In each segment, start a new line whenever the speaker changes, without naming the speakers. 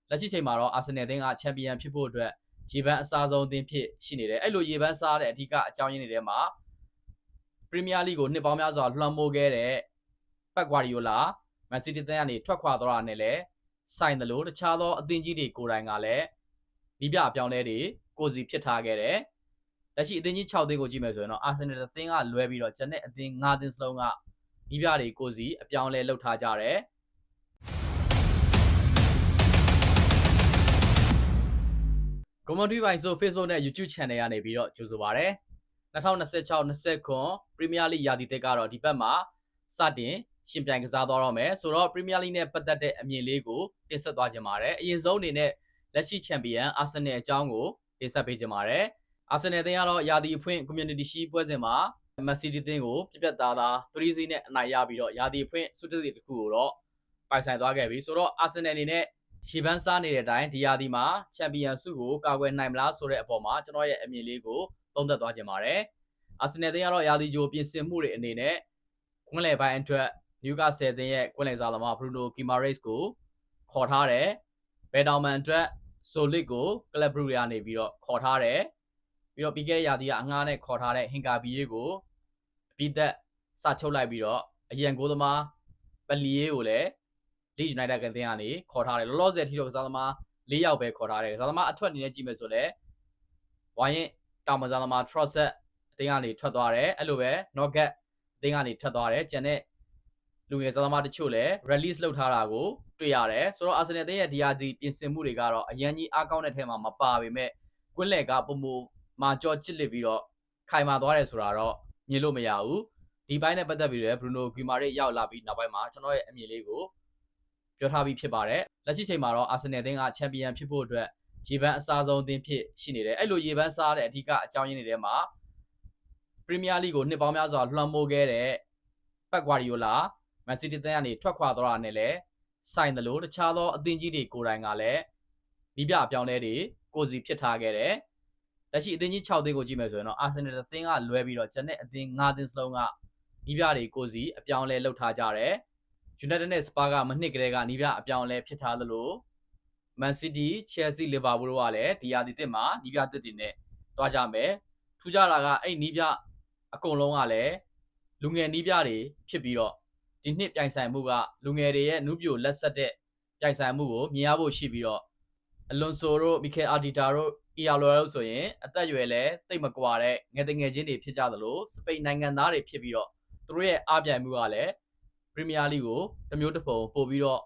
လက်ရှိချိန်မှာတော့အာဆင်နယ်အသင်းကချန်ပီယံဖြစ်ဖို့အတွက်ရေပန်းအစားဆုံးအသင်းဖြစ်ရှိနေတယ်အဲ့လိုရေပန်းစားတဲ့အဓိကအကြောင်းရင်းတွေထဲမှာပရီးမီးယားလိကိုနှစ်ပေါင်းများစွာလွှမ်းမိုးခဲ့တဲ့ပက်ဂွာဒီယိုလာမန်စီးတီးအသင်းကနေထွက်ခွာသွားတာနဲ့လည်းဆိုင်တယ်လို့တခြားသောအသင်းကြီးတွေကိုယ်တိုင်ကလည်းဒီပြအပြောင်းလဲတွေကိုစီဖြစ်ထားခဲ့တယ်လက်ရှိအသင်းကြီး6သင်းကိုကြည့်မယ်ဆိုရင်တော့အာဆင်နယ်အသင်းကလွဲပြီးတော့ကျန်တဲ့အသင်း9သင်းစလုံးကဒီပြတွေကိုစီအပြောင်းလဲလုပ်ထားကြတယ်Commentary ပိုင်းဆို Facebook နဲ့ YouTube Channel ကနေပြီးတော့ကြိုဆိုပါရစေ2026-29 Premier League ရာသီတစ်ကတော့ဒီဘက်မှာစတင်ရှင်ပြိုင်ကစားသွားတော့မယ်ဆိုတော့ Premier League နဲ့ပတ်သက်တဲ့အမြင်လေးကိုတင်ဆက်သွားကြပါတယ်အရင်ဆုံးအနေနဲ့လက်ရှိချန်ပီယံ Arsenal အကြောင်းကိုတင်ဆက်ပေးကြပါတယ် Arsenal အသင်းကတော့ရာသီအဖွင့် Community Shield ပွဲစဉ်မှာ Man City အသင်းကိုပြတ်သား3-0နဲ့အနိုင်ရပြီးတော့ရာသီအဖွင့်ဆုတစီတစ်ခုကိုတော့ပိုင်ဆိုင်သွားခဲ့ပြီဆိုတော့ Arsenal အနေနဲ့ရှေ့ပန်းစားနေတဲ့အတိုင်းဒီရာသီမှာချန်ပီယံဆုကိုကာကွယ်နိုင်မလားဆိုတဲ့အပေါ်မှာကျွန်တော်ရဲ့အမြင်လေးကိုသုံးသပ်သွားကြပါတယ်အာဆင်နယ်အသင်းကတော့ရာသီကြိုပြင်ဆင်မှုတွေအနေနဲ့ကွင်းလယ်ပိုင်းအတွက်နျူကာဆယ်အသင်းရဲ့ကွင်းလယ်စားသမားဘရူနိုကီမာရိတ်ကိုခေါ်ထားတယ်ဘယ်တောင်မန်အတွက်ဆိုလစ်ကိုကလပ်ဘရူကနေပြီးတော့ခေါ်ထားတယ်ပြီးတော့ပြီးခဲ့တဲ့ရာသီကအငှားနဲ့ခေါ်ထားတဲ့ဟင်ကာဘီယေကိုအပြီးသက်စချုပ်လိုက်ပြီးတော့အရန်ကိုသမားပလီယေကိုလည်းLeeds United ကတင်ကနေခေါ်ထားတယ်လောလောဆယ်ထိတော့ကစားသမား၄ယောက်ပဲခေါ်ထားတယ်ကစားသမားအထွက်အနေနဲ့ကြည့်မယ်ဆိုလဲဝိုင်းရင်တာမန်ကစားသမား Trossard အတင်းကနေထွက်သွားတယ်အဲ့လိုပဲ Nugget အတင်းကနေထွက်သွားတယ်ကျန်တဲ့လူငယ်ကစားသမားတချို့လည်း release လုပ်ထားတာကိုတွေ့ရတယ်ဆိုတော့ Arsenal အသင်းရဲ့ဒီဟာဒီပြင်ဆင်မှုတွေကတော့အရန်ကြီးအားကောင်းတဲ့ထဲမှာမပါပေမဲ့ကွင်းလယ်ကပုံမမာကြော့ချစ်လစ်ပြီးတော့ခိုင်မာသွားတယ်ဆိုတာတော့ညင်လို့မရဘူးဒီပိုင်းနဲ့ပတ်သက်ပြီးတော့ Bruno Guimaraes ရောက်လာပြီးနောက်ပိုင်းမှာကျွန်တော်ရဲ့အမြင်လေးကိုပြောထားပြီးဖြစ်ပါတယ်လက်ရှိချိန်မှာတော့အာဆင်နယ်အသင်းကချန်ပီယံဖြစ်ဖို့အတွက်ရေပန်းအစားဆုံးအသင်းဖြစ်ရှိနေတယ်အဲ့လိုရေပန်းစားတဲ့အဓိကအကြောင်းရင်းတွေထဲမှာပရီးမီးယားလိကိုနှစ်ပေါင်းများစွာလွှမ်းမိုးခဲ့တဲ့ပက်ဂွာဒီယိုလာမန်စီးတီးအသင်းကနေထွက်ခွာသွားတာနဲ့လည်းဆိုင်တယ်လို့တခြားသောအသင်းကြီးတွေကိုယ်တိုင်ကလည်းဒီပြအပြောင်းလဲတွေကိုစီဖြစ်ထားခဲ့တယ်လက်ရှိအသင်းကြီး6သင်းကိုကြည့်မယ်ဆိုရင်တော့အာဆင်နယ်အသင်းကလွဲပြီးတော့ကျန်တဲ့အသင်း9သင်းစလုံးကဒီပြတွေကိုစီအပြောင်းလဲလုပ်ထားကြတယ်United နဲ့ Spurs ကမနှစ်ကလေးကနီးပြအပြောင်းလဲဖြစ်ထားသလို Man City, Chelsea, Liverpool တို့ကလည်းဒီရာသီတစ်မှာနီးပြတစ်တွေနဲ့တွားကြမယ်ထူးခြားတာကအဲ့နီးပြအကုန်လုံးကလည်းလူငယ်နီးပြတွေဖြစ်ပြီးတော့ဒီနှစ်ပြိုင်ဆိုင်မှုကလူငယ်တွေရဲ့နုပြိုလက်ဆက်တဲ့ပြိုင်ဆိုင်မှုကိုမြင်ရဖို့ရှိပြီးတော့အလွန်ဆိုတို့ Mikel Arteta တို့ ERL တို့ဆိုရင်အသက်အရွယ်လည်းတိတ်မကွာတဲ့ငယ်တငယ်ချင်းတွေဖြစ်ကြသလိုစပိန်နိုင်ငံသားတွေဖြစ်ပြီးတော့သူတို့ရဲ့အားပြိုင်မှုကလည်းပရီးမီးယားလိကိုတမျိုးတစ်ပုံပို့ပြီးတော့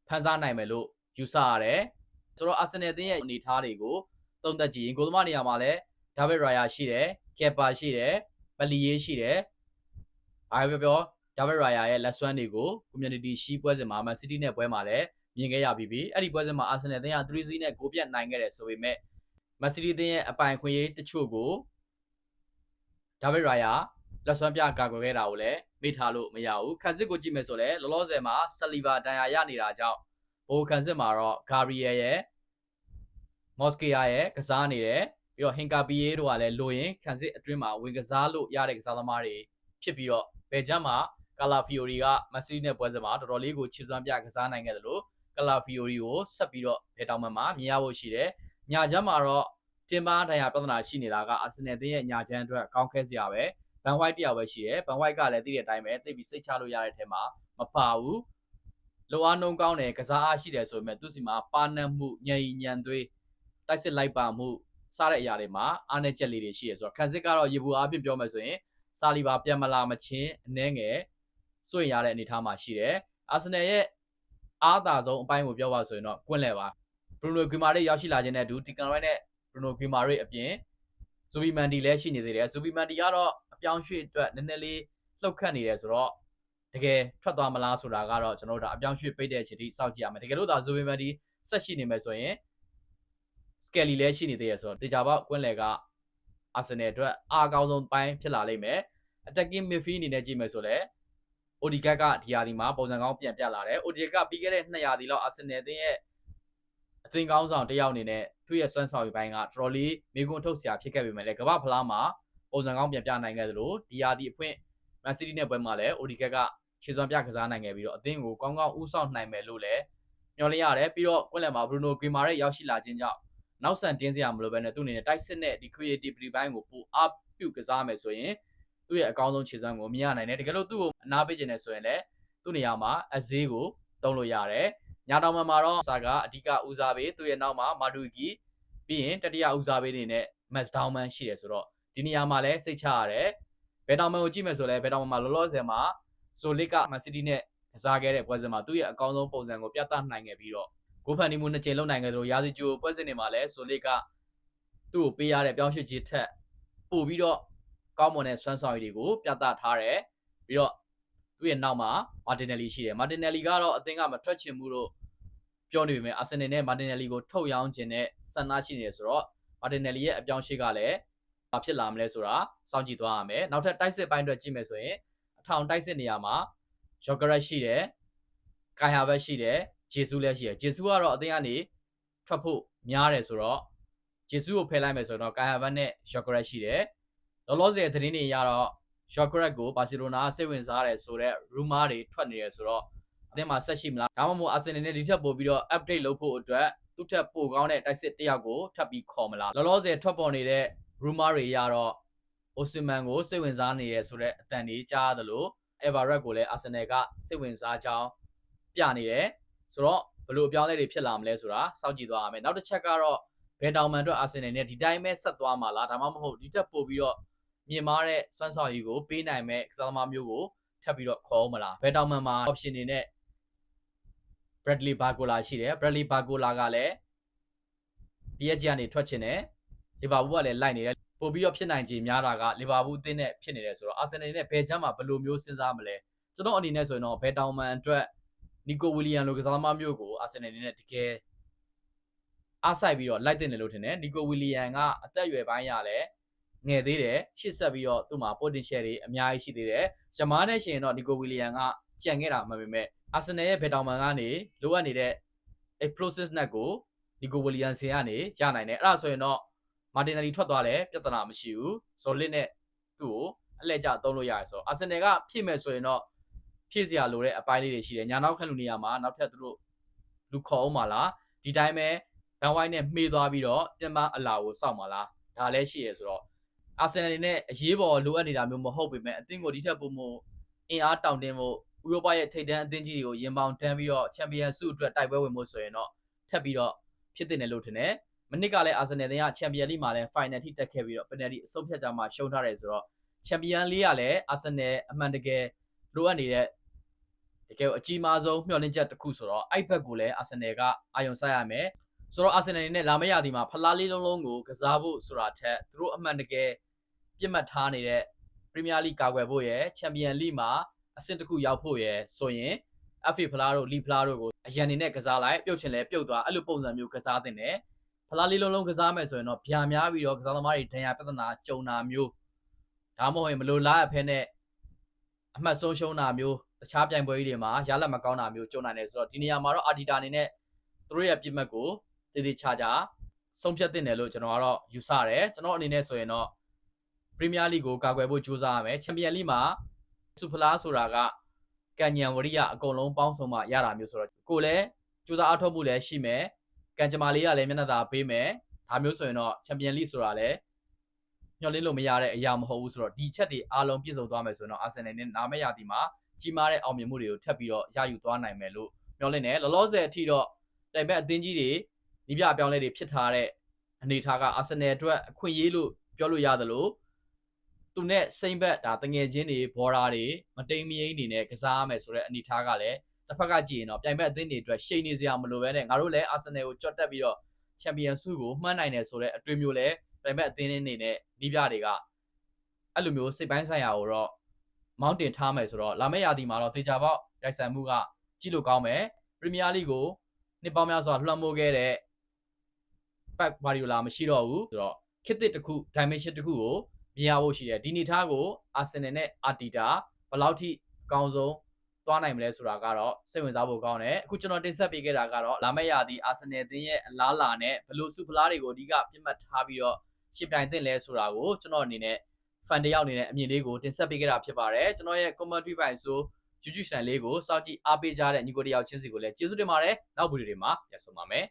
ဖန်ဆားနိုင်မယ်လို့ယူဆရတယ်ဆိုတော့အာဆင်နယ်အသင်းရဲ့အနေအထားတွေကိုသုံးသပ်ကြည့်ရင်ဂိုးသမားနေရာမှာလည်းဒါဗစ်ရာယာရှိတယ်ကက်ပါရှိတယ်ပလီယေးရှိတယ်အားပြောဒါဗစ်ရာယာရဲ့လက်စွမ်းတွေကို community ရှိပွဲစဉ်မှာမန်စီးတီးနဲ့ပွဲမှာလည်းမြင်ခဲ့ရပြီးအဲ့ဒီပွဲစဉ်မှာအာဆင်နယ်အသင်းက3-0နဲ့ဂိုးပြတ်နိုင်ခဲ့တယ်ဆိုပေမဲ့မန်စီးတီးအသင်းရဲ့အပိုင်ခွင့်ရေးတချို့ကိုဒါဗစ်ရာယာလက်စွမ်းပြကာကွယ်ခဲ့တာကိုလည်းမေ့ထားလို့မရဘူးခန်းစစ်ကိုကြည့်မယ်ဆိုလဲလောလောဆယ်မှာဆလီဗာဒန်ယာရနေတာကြောင့်ဘိုခန်းစစ်မှာတော့ဂါဘရီယယ်ရဲ့မော့စကီယာရဲ့ကစားနေတယ်ပြီးတော့ဟင်ကာပီယေတို့ကလည်းလိုရင်ခန်းစစ်အတွင်းမှာဝင်ကစားလို့ရတဲ့ကစားသမားတွေဖြစ်ပြီးတော့ဘယ်ချမ်းမှာကာလာဖီယိုရီကမန်စီးတီးနဲ့ပွဲစဉ်မှာတော်တော်လေးကိုချစ်စွမ်းပြကစားနိုင်ခဲ့တယ်လို့ကာလာဖီယိုရီကိုဆက်ပြီးတော့ဘယ်တောင်မှမြင်ရဖို့ရှိတယ်ညာချမ်းမှာတော့တင်ပါဒန်ယာပြဿနာရှိနေတာကအာဆင်နယ်အသင်းရဲ့ညာချမ်းအတွက်ကောင်းခဲစရာပဲဘန်ဝိုက်တယောက်ပဲရှိတယ်ဘန်ဝိုက်ကလည်းသိတဲ့အတိုင်းပဲသိပြီးစိတ်ချလို့ရတဲ့ထဲမှာမပါဘူးလိုအားနှုံးကောင်းတယ်ကစားအားရှိတယ်ဆိုပေမဲ့သူစီမှာပါနတ်မှုညံညံသွေးတိုက်စစ်လိုက်ပါမှုစားတဲ့အရာတွေမှာအားနည်းချက်လေးတွေရှိရဆိုတော့ခန်းစစ်ကတော့ရေဘူးအားဖြင့်ပြောမယ်ဆိုရင်စာလီဘာပြန်မလာမချင်းအနှဲငယ်စွန့်ရတဲ့အနေအထားမှာရှိတယ်အာဆင်နယ်ရဲ့အားသာဆုံးအပိုင်းကိုပြောပါဆိုရင်တော့ကွင်းလယ်ပါဘရူနိုဂီမာရိတ်ရောက်ရှိလာခြင်းနဲ့အတူဒီကန်ရိုက်နဲ့ဘရူနိုဂီမာရိတ်အပြင်ဇူဘီမန်ဒီလည်းရှိနေသေးတယ်ဇူဘီမန်ဒီကတော့အပြောင်းရွှေ့အတွက်နည်းနည်းလေးလှုပ်ခတ်နေတယ်ဆိုတော့တကယ်ထွက်သွားမလားဆိုတာကတော့ကျွန်တော်တို့အပြောင်းရွှေ့ပိတ်တဲ့အချိန်ထိစောင့်ကြည့်ရမယ်တကယ်လို့ဒါဇူဘီမန်ဒီဆက်ရှိနေမယ်ဆိုရင်စကယ်လီလည်းရှိနေသေးတယ်ဆိုတော့တေချာပေါက်ကွင်းလယ်ကအာဆင်နယ်အတွက်အားကောင်းဆုံးပိုင်းဖြစ်လာလိမ့်မယ် attacking midfield အနေနဲ့ကြည့်မယ်ဆိုလဲအိုဒီကတ်ကဒီရာသီမှာပုံစံကောင်းပြန်ပြလာတယ်အိုဒီကတ်ပြီးခဲ့တဲ့2ရာသီလောက်အာဆင်နယ်အသင်းရဲ့အသင်းကောင်းဆောင်တယောက်အနေနဲ့သူ့ရဲ့စွမ်းဆောင်ရည်ပိုင်းကတော်တော်လေးမိကွန်းထုတ်စရာဖြစ်ခဲ့ပေမဲ့လည်းကမ္ဘာဖလားမှာပုံစံကောင်းပြန်ပြနိုင်ခဲ့သလိုဒီရာသီအဖွင့်မန်စီးတီးနဲ့ပွဲမှာလည်းအိုဒီကတ်ကခြေစွမ်းပြကစားနိုင်ခဲ့ပြီးတော့အသင်းကိုကောင်းကောင်းဦးဆောင်နိုင်မယ်လို့လည်း မျှော်လင့်ရတယ်ပြီးတော့ကွင်းလယ်မှာ Bruno Guimaraes ရောက်ရှိလာခြင်းကြောင့်နောက်ဆန်တင်းစရာမလိုဘဲနဲ့သူ့အနေနဲ့တိုက်စစ်နဲ့ဒီ creativity ဘိုင်းကိုပိုအားပြုကစားမယ်ဆိုရင်သူ့ရဲ့အကောင်းဆုံးခြေစွမ်းကိုမြင်ရနိုင်တယ်တကယ်လို့သူ့ကိုအနားပေးခြင်းနဲ့ဆိုရင်လည်းသူ့နေရာမှာအဈေးကိုတုံးလို့ရတယ်ညာတောင်မှာတော့စာကအဓိကဦးစားပေးသူ့ရဲ့နောက်မှာမာဒူဂီပြီးရင်တတိယဦးစားပေးနေနဲ့ Max Downman ရှိတယ်ဆိုတော့ဒီနေရာမှာလည်းစိတ်ချရတယ်ဘယ်တောင်မှန်ကိုကြည့်မယ်ဆိုလဲဘယ်တောင်မှန်မှာလောလောဆယ်မှာဆိုလစ်က Man City နဲ့ကစားခဲ့တဲ့ပွဲစဉ်မှာသူ့ရဲ့အကောင်းဆုံးပုံစံကိုပြသနိုင်ခဲ့ပြီးတော့ဂိုးဖန်တီမှု2ကြိမ်လုပ်နိုင်ခဲ့သလိုရာသီကျိုးပွဲစဉ်တွေမှာလည်းဆိုလစ်ကသူ့ကိုပေးရတဲ့ပြောင်းရွှေ့ခြင်းထက်ပို့ပြီးတော့ကောင်းမွန်တဲ့စွမ်းဆောင်ရည်တွေကိုပြသထားတယ်ပြီးတော့သူ့ရဲ့နောက်မှာမာတင်နယ်လီရှိတယ်မာတင်နယ်လီကတော့အသင်းကမထွက်ချင်ဘူးလို့ပြောနေပေမဲ့အာဆင်နယ်နဲ့မာတင်နယ်လီကိုထုတ်ရောင်းခြင်းနဲ့ဆန္ဒရှိနေတယ်ဆိုတော့မာတင်နယ်လီရဲ့အပြောင်းရွှေ့ကလည်းဘာဖြစ်လာမလဲဆိုတာစောင့်ကြည့်သွားရမယ်နောက်ထပ်တိုက်စစ်ပိုင်းအတွက်ကြည့်မယ်ဆိုရင်အထောင်တိုက်စစ်နေရာမှာဂျော့ဂရက်ရှိတယ်ကိုင်ဟာဘက်ရှိတယ်ဂျေဆူးလည်းရှိတယ်ဂျေဆူးကတော့အသင်းကနေထွက်ဖို့များတယ်ဆိုတော့ဂျေဆူးကိုဖယ်လိုက်မယ်ဆိုတော့ကိုင်ဟာဘက်နဲ့ဂျော့ဂရက်ရှိတယ်လောလောဆယ်သတင်းတွေရတော့ဂျော့ဂရက်ကိုဘာစီလိုနာစိတ်ဝင်စားတယ်ဆိုတော့ rumor တွေထွက်နေတယ်ဆိုတော့အသင်းမှာဆက်ရှိမလားဒါမှမဟုတ်အာဆင်နယ်နဲ့ဒီထက်ပိုပြီးတော့ update လုပ်ဖို့အတွက်သူ့ထက်ပိုကောင်းတဲ့တိုက်စစ်တစ်ယောက်ကိုထပ်ပြီးခေါ်မလားလောလောဆယ်ထွက်ပေါ်နေတဲ့ rumor တွေရတော့အိုစမန်ကိုစိတ်ဝင်စားနေရဆိုတဲ့အတန်တွေကြားသလိုEverett ကိုလည်းအာဆင်နယ်ကစိတ်ဝင်စားကြောင်းပြနေတယ်ဆိုတော့ဘယ်လိုအပြောင်းလဲတွေဖြစ်လာမလဲဆိုတာစောင့်ကြည့်သွားရမယ်နောက်တစ်ချက်ကတော့ဘယ်တောင်မှန်အတွက်အာဆင်နယ်နဲ့ဒီတိုင်းပဲဆက်သွားမှာလားဒါမှမဟုတ်ဒီထက်ပိုပြီးတော့မြင်မာတဲ့စွမ်းဆောင်ရည်ကိုပေးနိုင်မဲ့ကစားသမားမျိုးကိုထပ်ပြီးတော့ခေါ်အောင်မလားဘယ်တောင်မှန်မှာ option တွေနဲ့ Bradley Barcola ရှိတယ် Bradley Barcola ကလည်း PSG ကနေထွက်ချင်တယ်လီဗာပူးကလည်းလိုက်နေတယ်ပို့ပြီးတော့ဖြစ်နိုင်ခြေများတာကလီဗာပူးအသင်းနဲ့ဖြစ်နေတယ်ဆိုတော့အာဆင်နယ်နဲ့ဘယ်ချမ်းမှာဘယ်လိုမျိုးစဉ်းစားမလဲကျွန်တော်အနေနဲ့ဆိုရင်တော့ဘယ်တောင်မှန်အတွက်နီကိုဝီလီယံလိုကစားသမားမျိုးကိုအာဆင်နယ်နဲ့တကယ်အားစိုက်ပြီးတော့လိုက်တင်တယ်လို့ထင်တယ်နီကိုဝီလီယံကအသက်အရွယ်ပိုင်းရလဲငယ်သေးတယ်ရှစ်ဆက်ပြီးတော့သူ့မှာ potential တွေအများကြီးရှိသေးတယ်ဂျမားနဲ့ရှင်တော့နီကိုဝီလီယံကကြံခဲ့တာမှန်ပေမဲ့အာဆင်နယ်ရဲ့ဘယ်တောင်မှန်ကနေလိုအပ်နေတဲ့ process နဲ့ကိုနီကိုဝီလီယံဆင်ကနေရနိုင်တယ်အဲ့ဒါဆိုရင်တော့မာတင်နယ်လီထွက်သွားလဲပြဿနာမရှိဘူးဇော်လစ်နဲ့သူ့ကိုအလှည့်ကျသုံးလို့ရတယ်ဆိုတော့အာဆင်နယ်ကဖြည့်မယ်ဆိုရင်တော့ဖြည့်စရာလိုတဲ့အပိုင်းလေးတွေရှိတယ်ညာနောက်ခန့်လူနေရာမှာနောက်ထပ်သူတို့လူခေါ်အောင်ပါလားဒီတိုင်းပဲဘန်ဝိုင်းနဲ့မှေးသွားပြီးတော့တင်မအလာကိုစောင့်ပါလားဒါလည်းရှိရဆိုတော့အာဆင်နယ်နဲ့အရေးပေါ်လိုအပ်နေတာမျိုးမဟုတ်ပေမဲ့အသင်းကိုဒီထက်ပိုမိုအင်အားတောင့်တင်းဖို့ဥရောပရဲ့ထိပ်တန်းအသင်းကြီးတွေကိုရင်ပေါင်တန်းပြီးတော့ချန်ပီယံဆုအတွက်တိုက်ပွဲဝင်ဖို့ဆိုရင်တော့ထပ်ပြီးတော့ဖြစ်တင်တယ်လို့ထင်တယ်မနစ်ကလည်းအာဆင်နယ်ကချန်ပီယံလိမှာလည်း final ထိတက်ခဲ့ပြီးတော့ပယ်နယ်တီအဆုံးဖြတ်ကြမှာရှုံးထားတယ်ဆိုတော့ချန်ပီယံလိကလည်းအာဆင်နယ်အမှန်တကယ်လိုအပ်နေတဲ့တကယ်အကြီးမားဆုံးမျှော်လင့်ချက်တစ်ခုဆိုတော့အဲ့ဘက်ကိုလည်းအာဆင်နယ်ကအာရုံစိုက်ရမယ်ဆိုတော့အာဆင်နယ်နဲ့လာမရသည်မှာဖလားလေးလုံးကိုကစားဖို့ဆိုတာထက်သူတို့အမှန်တကယ်ပြစ်မှတ်ထားနေတဲ့ပရီးမီးယားလိကာကွယ်ဖို့ရယ်ချန်ပီယံလိမှာအဆင့်တစ်ခုရောက်ဖို့ရယ်ဆိုရင် FA ဖလားတို့လီဖလားတို့ကိုအရန်နေနဲ့ကစားလိုက်ပြုတ်ချင်လဲပြုတ်သွားအဲ့လိုပုံစံမျိုးကစားတင်တယ်ဖလားလေးလုံးကစားမယ်ဆိုရင်တော့ဗျာများပြီးတော့ကစားသမားတွေဒဏ်ရာပြဿနာကြုံတာမျိုးဒါမှမဟုတ်ရင်မလိုလားအဖက်နဲ့အမှတ်ဆုံးရှုံးတာမျိုးတခြားပြိုင်ပွဲကြီးတွေမှာရလက်မကောင်းတာမျိုးကြုံနိုင်တယ်ဆိုတော့ဒီနေရာမှာတော့အာဒီတာအနေနဲ့သူတို့ရဲ့ပြစ်မှတ်ကိုတည်တည်ချာချာဆုံးဖြတ်တင်တယ်လို့ကျွန်တော်ကတော့ယူဆတယ်ကျွန်တော်အနေနဲ့ဆိုရင်တော့ပရီးမီးယားလိကိုကာကွယ်ဖို့ကြိုးစားရမယ်ချန်ပီယံလိမှာစူဖလားဆိုတာကကန်ညံဝရိယအကုန်လုံးပေါင်းစုံမှရတာမျိုးဆိုတော့ကိုလည်းကြိုးစားအားထုတ်မှုလည်းရှိမယ်ကန်ဂျမာလေးကလည်းမျက်နှာသာပေးမယ်ဒါမျိုးဆိုရင်တော့ချန်ပီယံလိဆိုတာလည်းညှော်လင်းလို့မရတဲ့အရာမဟုတ်ဘူးဆိုတော့ဒီချက်တွေအားလုံးပြည့်စုံသွားမယ်ဆိုရင်တော့အာဆင်နယ်နဲ့နာမည်ရသည်မှာကြီးမားတဲ့အောင်မြင်မှုတွေကိုထပ်ပြီးတော့ရယူသွားနိုင်မယ်လို့မျှော်လင့်တယ်လောလောဆယ်အထိတော့တိုင်ဘက်အသင်းကြီးတွေဒီပြအပြောင်းလဲတွေဖြစ်ထားတဲ့အနေအထားကအာဆင်နယ်အတွက်အခွင့်အရေးလို့ပြောလို့ရသလိုသူနဲ့စိမ့်ဘက်ဒါတငယ်ချင်းတွေဘော်ဒါတွေမတိမ်မယိမ်းနေနဲ့ကစားရမယ်ဆိုတဲ့အနေအထားကလည်းတစ်ဖက်ကကြည့်ရင်တော့ပြိုင်ဘက်အသင်းတွေအတွက်ရှိန်နေစရာမလိုပဲနဲ့ငါတို့လည်းအာဆင်နယ်ကိုကြော့တက်ပြီးတော့ချန်ပီယံဆုကိုမှန်းနိုင်တယ်ဆိုတဲ့အတွေ့မျိုးလည်းပြိုင်ဘက်အသင်းတွေအနေနဲ့ဒီပြတွေကအဲ့လိုမျိုးစိတ်ပိုင်းဆိုင်ရာကိုတော့မောင်းတင်ထားမယ်ဆိုတော့လာမယ့်ရာသီမှာတော့တေချာပေါက်တိုက်ဆိုင်မှုကကြည့်လို့ကောင်းမယ်ပရီးမီးယားလိကိုနှစ်ပေါင်းများစွာလွှမ်းမိုးခဲ့တဲ့ပတ်ဘာရီယိုလာမရှိတော့ဘူးဆိုတော့ခေတ်သစ်တစ်ခု dimension တစ်ခုကိုမြင်ရဖို့ရှိတယ်ဒီနေသားကိုအာဆင်နယ်နဲ့အာတီတာဘယ်လောက်ထိအကောင်းဆုံးသွားနိုင်မလဲဆိုတာကတော့စိတ်ဝင်စားဖို့ကောင်းတယ်အခုကျွန်တော်တင်ဆက်ပေးခဲ့တာကတော့လာမယ့်ရာသီအာဆင်နယ်အသင်းရဲ့အလားအလာနဲ့ဘယ်လိုစုဖလားတွေကိုအဓိကပြတ်မှတ်ထားပြီးတော့ရှင်းပြိုင်သင့်လဲဆိုတာကိုကျွန်တော်အနေနဲ့fan တယောက်အနေနဲ့အမြင်လေးကိုတင်ဆက်ပေးခဲ့တာဖြစ်ပါတယ်ကျွန်တော်ရဲ့ commentary ပိုင်းဆို YouTube channel လေးကိုစောင့်ကြည့်အားပေးကြတဲ့ညီကိုတယောက်ချင်းစီကိုလည်းကျေးဇူးတင်ပါတယ်နောက်ဗီဒီယိုတွေမှာပြန်ဆုံပါမယ်